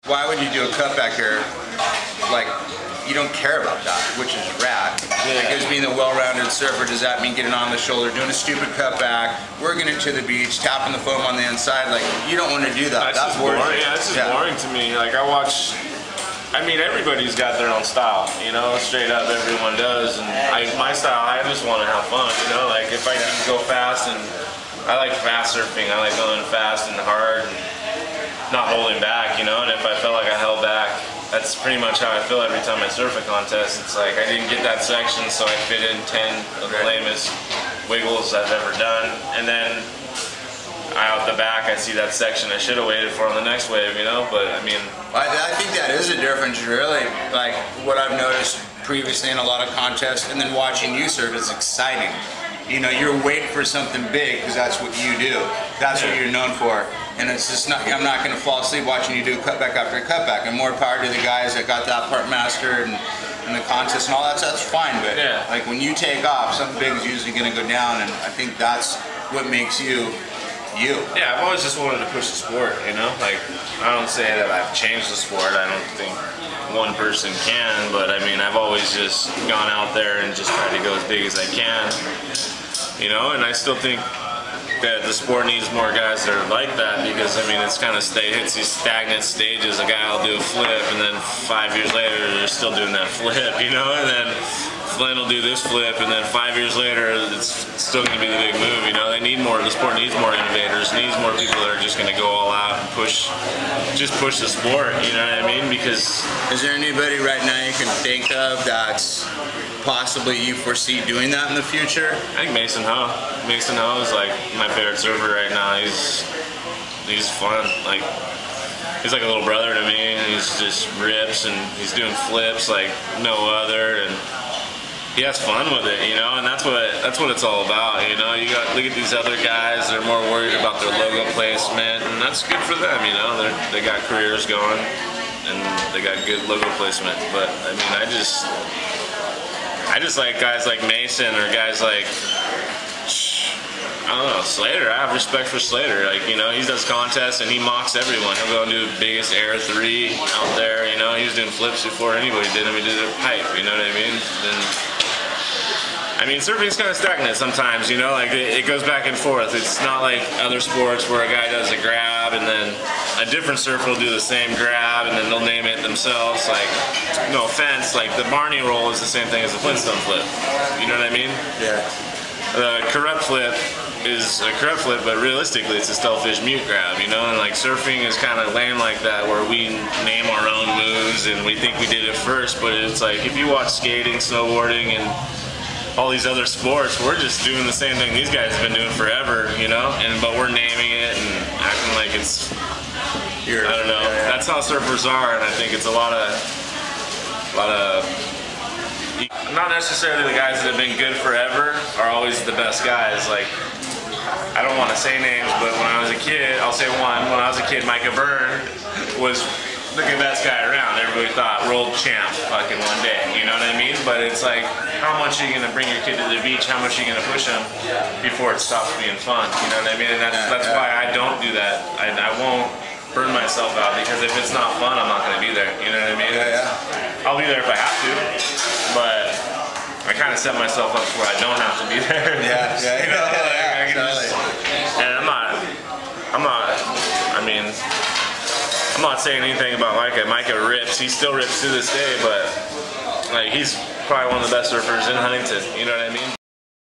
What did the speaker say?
Why would you do a cutback here? Like, you don't care about that, which is rad. Yeah. Because being a well-rounded surfer, does that mean getting on the shoulder, doing a stupid cutback, working it to the beach, tapping the foam on the inside? Like, you don't want to do that. That's boring. Yeah, it's just boring to me. Like, I mean, everybody's got their own style, you know, straight up, everyone does. And my style, I just want to have fun, you know, like if I can go fast, and I like fast surfing, I like going fast and hard and not holding back, you know, and if I felt like I held back, that's pretty much how I feel every time I surf a contest. It's like I didn't get that section, so I fit in 10 of the lamest wiggles I've ever done, and then out the back I see that section I should have waited for on the next wave, you know. But I mean, I think that is a difference, really. Like what I've noticed previously in a lot of contests, and then watching you surf is exciting. You know, you're waiting for something big because that's what you do. That's what you're known for. And it's just not, I'm not going to fall asleep watching you do cutback after cutback. And more power to the guys that got that part mastered and the contest and all that. So that's fine. But like when you take off, something big is usually going to go down. And I think that's what makes you you. Yeah, I've always just wanted to push the sport, you know? Like, I don't say that I've changed the sport. I don't think one person can, but I mean, I've always just gone out there and just tried to go as big as I can, you know? And I still think that the sport needs more guys that are like that, because I mean, it's kind of hits these stagnant stages. A guy will do a flip, and then 5 years later, they're still doing that flip, you know? And then Flynn will do this flip, and then 5 years later, it's still going to be the big move, you know? They need more, the sport needs more innovators, needs more people that are just going to go all out and push the sport, you know what I mean? Because... Is there anybody right now you can think of that's possibly you foresee doing that in the future? I think Mason Ho. Mason Ho is like my favorite surfer right now. He's fun. Like, he's like a little brother to me, and he's just rips, and he's doing flips like no other, and he has fun with it, you know, and that's what it's all about, you know. You got, look at these other guys, they're more worried about their logo placement, and that's good for them, you know. They got careers going, and they got good logo placement. But I mean, I just like guys like Mason, or guys like, I don't know, Slater. I have respect for Slater. Like, you know, he does contests and he mocks everyone. He'll go and do the biggest air 3 out there, you know. He was doing flips before anybody did him. He did a pipe, you know what I mean? Then, I mean, surfing's kind of stagnant sometimes, you know, like it goes back and forth. It's not like other sports where a guy does a grab and then a different surfer will do the same grab and then they'll name it themselves. Like, no offense, like the Barney roll is the same thing as the Flintstone flip. You know what I mean? Yeah. The corrupt flip is a corrupt flip, but realistically it's a Stillfish mute grab, you know. And like surfing is kind of lame like that, where we name our own moves and we think we did it first, but it's like if you watch skating, snowboarding, and all these other sports, we're just doing the same thing these guys have been doing forever, you know. But we're naming it and acting like it's, I don't know. That's how surfers are, and I think it's a lot of not necessarily the guys that have been good forever are always the best guys. Like, I don't want to say names, but when I was a kid, I'll say one. When I was a kid, Micah Byrne was the best guy around. Everybody thought world champ fucking one day, you know what I mean? But it's like, how much are you gonna bring your kid to the beach? How much are you gonna push him before it stops being fun? You know what I mean? And that's why I don't do that. I won't burn myself out, because if it's not fun, I'm not gonna be there. You know what I mean? I'll be there if I have to, but I kind of set myself up where I don't have to be there. You know, I can just, and I'm not saying anything about Micah. Micah rips. He still rips to this day, but like he's probably one of the best surfers in Huntington. You know what I mean?